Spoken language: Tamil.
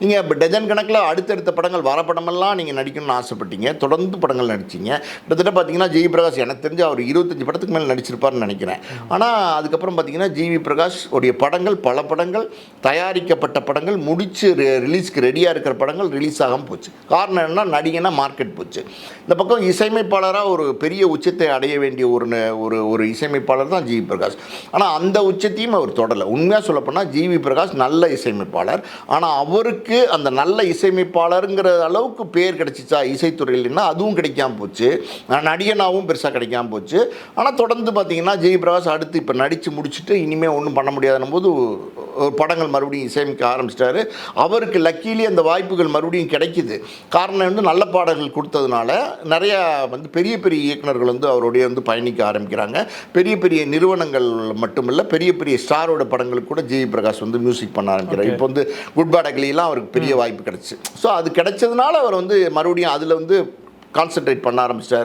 நீங்கள் இப்போ டஜன் கணக்கில் அடுத்தடுத்த படங்கள் வர படமெல்லாம் நீங்கள் நடிக்கணும்னு ஆசைப்பட்டீங்க, தொடர்ந்து படங்கள் நடிச்சிங்க. கிட்டத்தட்ட பார்த்தீங்கன்னா ஜிவி பிரகாஷ் எனக்கு தெரிஞ்சு அவர் 25 படத்துக்கு மேலே நடிச்சிருப்பார்னு நினைக்கிறேன். ஆனால் அதுக்கப்புறம் பார்த்தீங்கன்னா ஜிவி பிரகாஷ் உடைய படங்கள், பல படங்கள், தயாரிக்கப்பட்ட படங்கள், முடிச்சு ரிலீஸ்க்கு ரெடியாக இருக்கிற படங்கள் ரிலீஸ் ஆகாமல் போச்சு. காரணம் என்னன்னா நடிகனா மார்க்கெட் போச்சு. இந்த பக்கம் இசையமைப்பாளராக ஒரு பெரிய உச்சத்தை அடைய வேண்டிய ஒரு இசையமைப்பாளர் தான் ஜிவி பிரகாஷ். ஆனால் அந்த உச்சத்தையும் அவர் தொடரலை. உண்மையாக சொல்லப்போனால் ஜிவி பிரகாஷ் நல்ல இசையமைப்பாளர். ஆனால் அவருக்கு அந்த நல்ல இசையமைப்பாளருங்கிற அளவுக்கு பேர் கிடைச்சிச்சா இசைத்துறையில்னா அதுவும் கிடைக்காம போச்சு. நடிகனாவும் பெருசாக கிடைக்காம போச்சு. ஆனால் தொடர்ந்து பார்த்தீங்கன்னா ஜிவி பிரகாஷ் அடுத்து இப்போ நடித்து முடிச்சுட்டு இனிமேல் ஒன்றும் பண்ண முடியாதுன்னும் போது படங்கள் மறுபடியும் இசையமைக்க ஆரம்பிச்சிட்டாரு. அவருக்கு லக்கிலி அந்த வாய்ப்புகள் மறுபடியும் கிடைக்கிது. காரணம் வந்து நல்ல பாடல்கள் கொடுத்ததுனால நிறையா பெரிய பெரிய இயக்குநர்கள் அவருடைய பயணிக்க ஆரம்பிக்கிறாங்க. பெரிய பெரிய நிறுவனங்கள் மட்டுமில்லை, பெரிய பெரிய ஸ்டாரோட படங்களுக்கு கூட ஜிவி பிரகாஷ் மியூசிக் பண்ண ஆரம்பிக்கிறார். இப்போ குட் பேட் அக்லிலாம் அவருக்கு பெரிய வாய்ப்பு கிடைச்சு. ஸோ அது கிடைச்சதுனால அவர் மறுபடியும் அதில் கான்சென்ட்ரேட் பண்ண ஆரம்பிச்சிட்டார்.